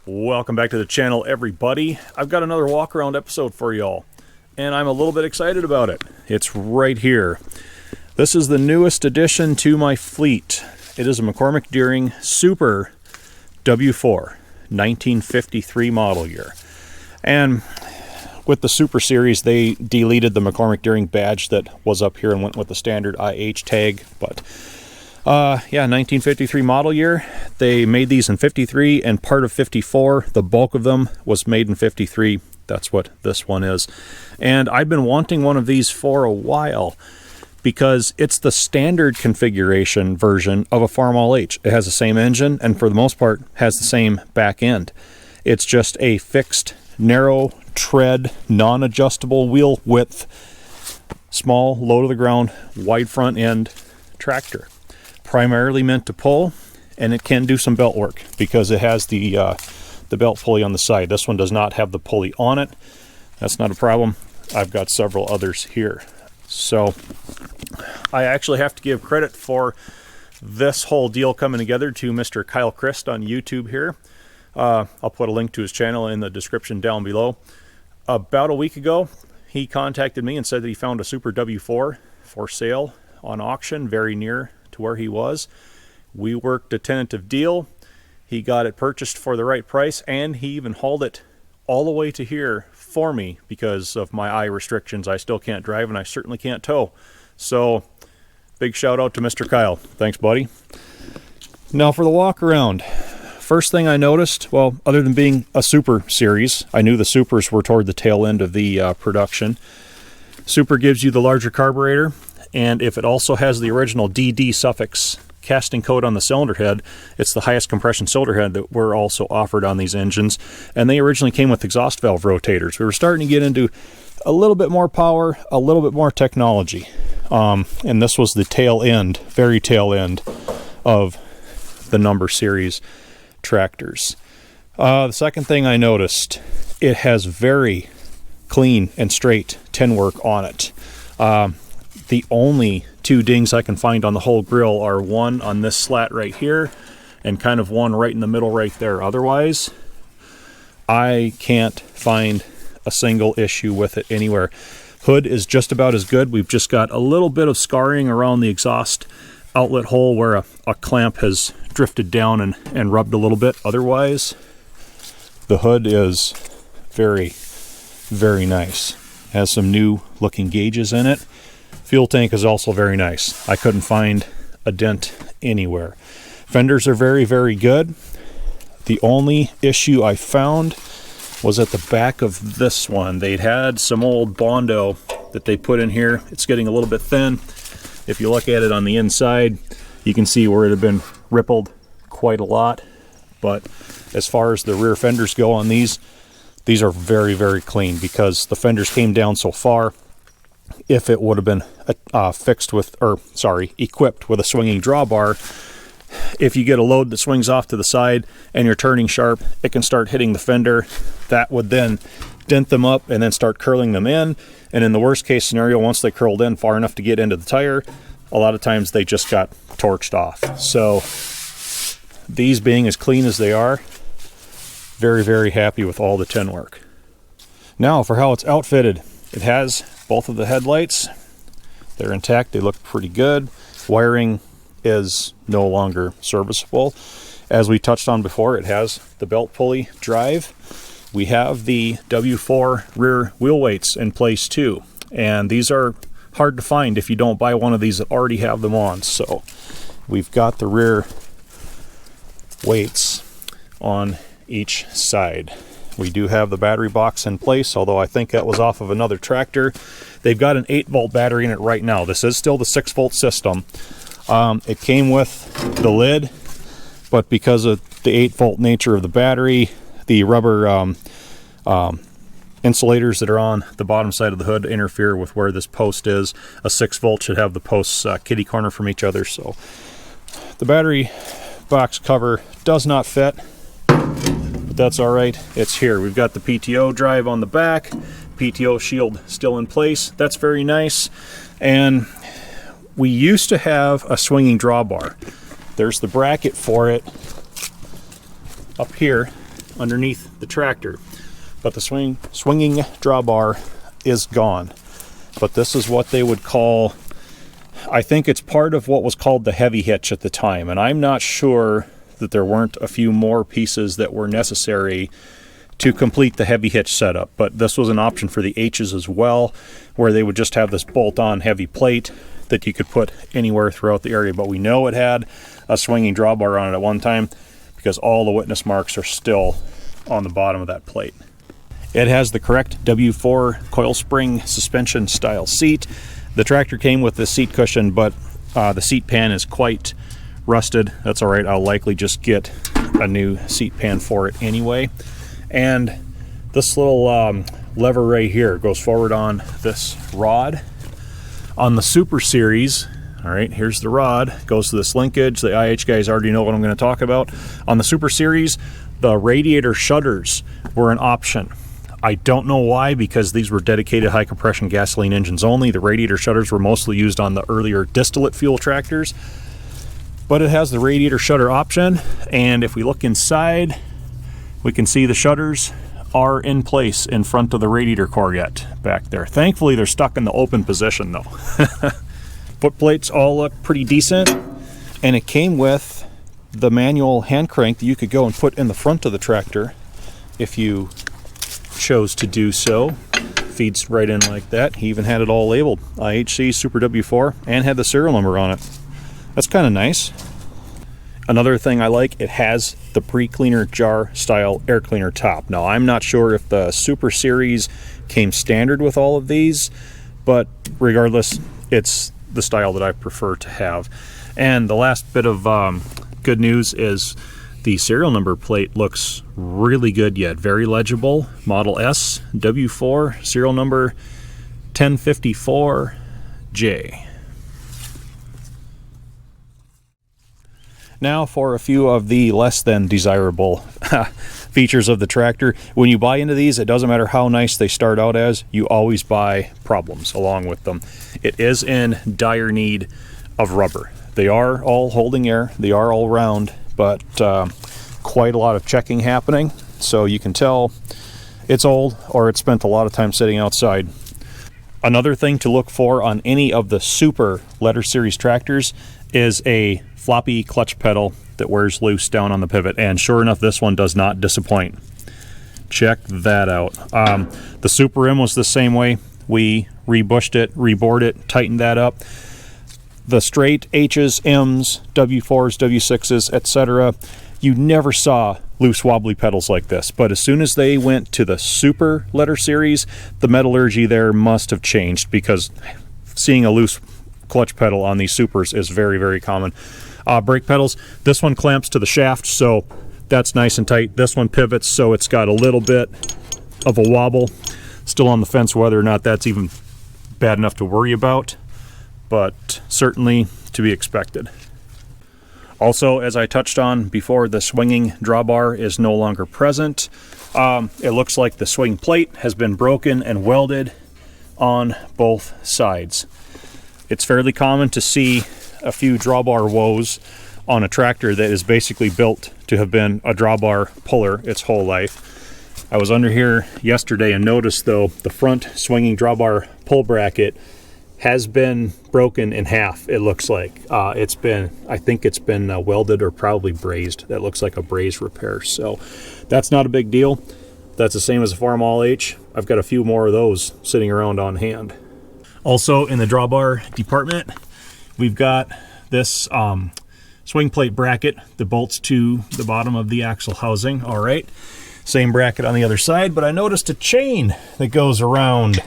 Welcome back to the channel, everybody. I've got another walk around episode for y'all, and I'm a little bit excited about it. It's right here. This is the newest addition to my fleet. It is a McCormick Deering Super W4 1953 model year. And with the Super Series, they deleted the McCormick Deering badge that was up here and went with the standard IH tag. But yeah, 1953 model year. They made these in 53 and part of 54. The bulk of them was made in 53. That's what this one is. And I've been wanting one of these for a while because it's the standard configuration version of a Farmall H. It has the same engine and for the most part has the same back end. It's just a fixed, narrow tread, non-adjustable wheel width, small, low to the ground, wide front end tractor. Primarily meant to pull, and it can do some belt work because it has the belt pulley on the side. This one does not have the pulley on it. That's not a problem. I've got several others here. So I actually have to give credit for this whole deal coming together to Mr. Kyle Christ on YouTube here. I'll put a link to his channel in the description down below. About a week ago, he contacted me and said that he found a Super W4 for sale on auction very near to where he was. We worked a tentative deal. He got it purchased for the right price, and he even hauled it all the way to here for me because of my eye restrictions. I still can't drive, and I certainly can't tow. So big shout out to Mr. Kyle. Thanks, buddy. Now for the walk around. First thing I noticed, well, other than being a Super series, I knew the Supers were toward the tail end of the production. Super gives you the larger carburetor, and if it also has the original DD suffix casting code on the cylinder head, it's the highest compression cylinder head that were also offered on these engines. And they originally came with exhaust valve rotators. We were starting to get into a little bit more power, a little bit more technology. And this was the tail end, very tail end of the number series tractors. The second thing I noticed, it has very clean and straight tin work on it. The only two dings I can find on the whole grill are one on this slat right here and kind of one right in the middle right there. Otherwise, I can't find a single issue with it anywhere. Hood is just about as good. We've just got a little bit of scarring around the exhaust outlet hole where a clamp has drifted down and rubbed a little bit. Otherwise, the hood is very, very nice. Has some new looking gauges in it. Fuel tank is also very nice. I couldn't find a dent anywhere. Fenders are very, very good. The only issue I found was at the back of this one. They'd had some old Bondo that they put in here. It's getting a little bit thin. If you look at it on the inside, you can see where it had been rippled quite a lot. But as far as the rear fenders go on these are very, very clean because the fenders came down so far. If it would have been equipped with a swinging drawbar, if you get a load that swings off to the side and you're turning sharp, it can start hitting the fender. That would then dent them up and then start curling them in. And in the worst case scenario, once they curled in far enough to get into the tire, a lot of times they just got torched off. So these being as clean as they are, very, very happy with all the tin work. Now for how it's outfitted. It has both of the headlights. They're intact. They look pretty good. Wiring is no longer serviceable. As we touched on before, it has the belt pulley drive. We have the W4 rear wheel weights in place too. And these are hard to find if you don't buy one of these that already have them on. So we've got the rear weights on each side. We do have the battery box in place, although I think that was off of another tractor. They've got an 8-volt battery in it right now. This is still the 6-volt system. It came with the lid, but because of the 8-volt nature of the battery, the rubber insulators that are on the bottom side of the hood interfere with where this post is. A 6-volt should have the posts kitty corner from each other, so the battery box cover does not fit. That's all right, it's here. We've got the PTO drive on the back, PTO shield still in place. That's very nice. And we used to have a swinging drawbar. There's the bracket for it up here, underneath the tractor. But the swinging drawbar is gone. But this is what they would call, I think it's part of what was called the heavy hitch at the time. And I'm not sure that there weren't a few more pieces that were necessary to complete the heavy hitch setup. But this was an option for the H's as well, where they would just have this bolt-on heavy plate that you could put anywhere throughout the area. But we know it had a swinging drawbar on it at one time because all the witness marks are still on the bottom of that plate. It has the correct W4 coil spring suspension style seat. The tractor came with the seat cushion, but the seat pan is quite rusted. That's all right. I'll likely just get a new seat pan for it anyway. And this little lever right here goes forward on this rod. On the Super Series, all right, here's the rod, goes to this linkage. The IH guys already know what I'm going to talk about. On the Super Series, the radiator shutters were an option. I don't know why, because these were dedicated high compression gasoline engines only. The radiator shutters were mostly used on the earlier distillate fuel tractors. But it has the radiator shutter option, and if we look inside, we can see the shutters are in place in front of the radiator core yet back there. Thankfully, they're stuck in the open position though. Foot plates all look pretty decent, and it came with the manual hand crank that you could go and put in the front of the tractor if you chose to do so. Feeds right in like that. He even had it all labeled IHC Super W4 and had the serial number on it. That's kind of nice. Another thing I like, it has the pre-cleaner jar style air cleaner top. Now, I'm not sure if the Super Series came standard with all of these, but regardless, it's the style that I prefer to have. And the last bit of good news is the serial number plate looks really good yet, very legible. Model S W4 serial number 1054J. Now for a few of the less than desirable features of the tractor. When you buy into these, it doesn't matter how nice they start out as, you always buy problems along with them. It is in dire need of rubber. They are all holding air, they are all round, but quite a lot of checking happening. So you can tell it's old or it spent a lot of time sitting outside. Another thing to look for on any of the Super letter series tractors is a floppy clutch pedal that wears loose down on the pivot, and sure enough, this one does not disappoint. Check that out. The Super M was the same way. We rebushed it, rebored it, tightened that up. The straight H's, M's, W4s, W6s, etc., you never saw loose wobbly pedals like this. But as soon as they went to the Super letter series, the metallurgy there must have changed, because seeing a loose clutch pedal on these Supers is very, very common. Brake pedals, this one clamps to the shaft, so that's nice and tight. This one pivots, so it's got a little bit of a wobble. Still on the fence whether or not that's even bad enough to worry about, but certainly to be expected. Also, as I touched on before, the swinging drawbar is no longer present. It looks like the swing plate has been broken and welded on both sides. It's fairly common to see a few drawbar woes on a tractor that is basically built to have been a drawbar puller its whole life. I was under here yesterday and noticed, though, the front swinging drawbar pull bracket has been broken in half, it looks like. I think it's been welded or probably brazed. That looks like a braze repair, so that's not a big deal. That's the same as a Farm All H. I've got a few more of those sitting around on hand. Also, in the drawbar department, we've got this swing plate bracket that bolts to the bottom of the axle housing. All right, same bracket on the other side, but I noticed a chain that goes around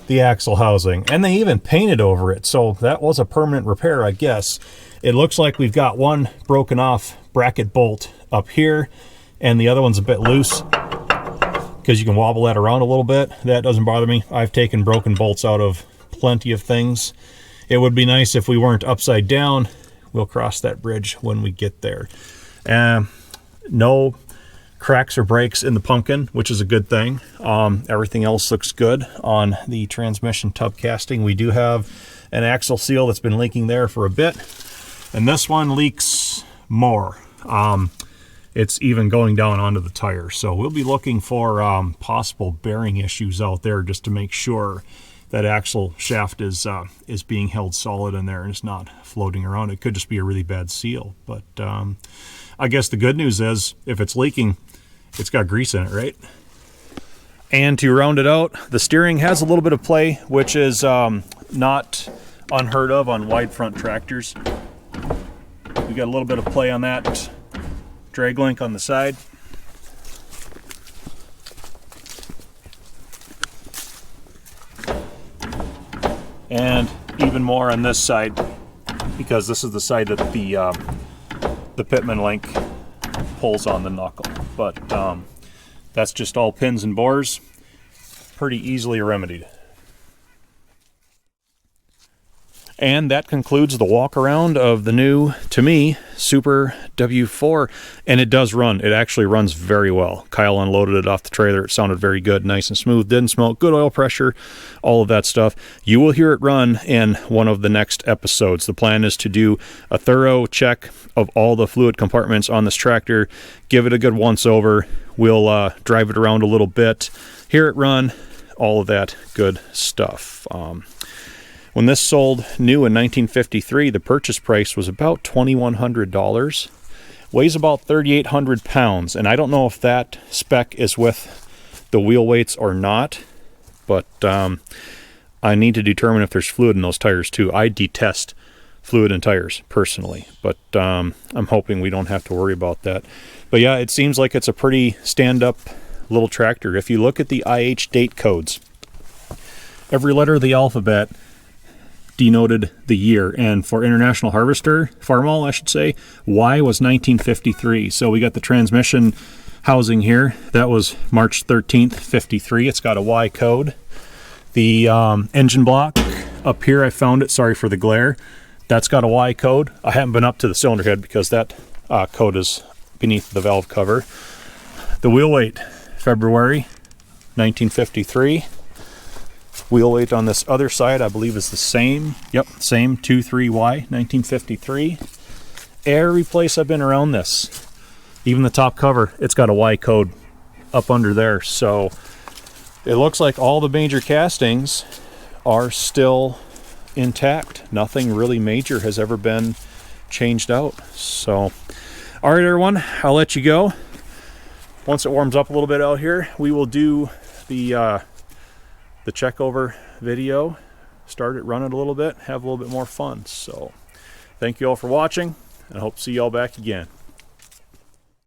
the axle housing, and they even painted over it, so that was a permanent repair, I guess. It looks like we've got one broken off bracket bolt up here, and the other one's a bit loose because you can wobble that around a little bit. That doesn't bother me. I've taken broken bolts out of plenty of things. It would be nice if we weren't upside down. We'll cross that bridge when we get there. No cracks or breaks in the pumpkin, which is a good thing. Everything else looks good on the transmission tub casting. We do have an axle seal that's been leaking there for a bit, and this one leaks more. it's even going down onto the tire. So we'll be looking for possible bearing issues out there, just to make sure that axle shaft is being held solid in there and it's not floating around. It could just be a really bad seal. But I guess the good news is, if it's leaking, it's got grease in it, right? And to round it out, the steering has a little bit of play, which is not unheard of on wide front tractors. We got a little bit of play on that drag link on the side. And even more on this side, because this is the side that the Pitman link pulls on the knuckle. But that's just all pins and bores, pretty easily remedied. And that concludes the walk around of the new, to me, Super W4. And it does run. It actually runs very well. Kyle unloaded it off the trailer. It sounded very good, nice and smooth, didn't smoke, good oil pressure, all of that stuff. You will hear it run in one of the next episodes. The plan is to do a thorough check of all the fluid compartments on this tractor, give it a good once over. We'll drive it around a little bit, hear it run, all of that good stuff. When this sold new in 1953, the purchase price was about $2,100. Weighs about 3,800 pounds, and I don't know if that spec is with the wheel weights or not, but I need to determine if there's fluid in those tires too. I detest fluid in tires personally, but I'm hoping we don't have to worry about that. But yeah, it seems like it's a pretty stand-up little tractor. If you look at the IH date codes, every letter of the alphabet denoted the year, and for International Harvester, Farmall I should say, Y was 1953. So we got the transmission housing here, that was March 13th, 53. It's got a Y code. The engine block up here, I found it, sorry for the glare, that's got a Y code. I haven't been up to the cylinder head because that code is beneath the valve cover. The wheel weight, February 1953. Wheel weight on this other side, I believe, is the same. Yep, same 23Y, 1953. Every place I've been around this, even the top cover, it's got a Y code up under there. So it looks like all the major castings are still intact. Nothing really major has ever been changed out. So, all right, everyone, I'll let you go. Once it warms up a little bit out here, we will do the check over video, start it, run it a little bit, have a little bit more fun. So thank you all for watching, and I hope to see you all back again.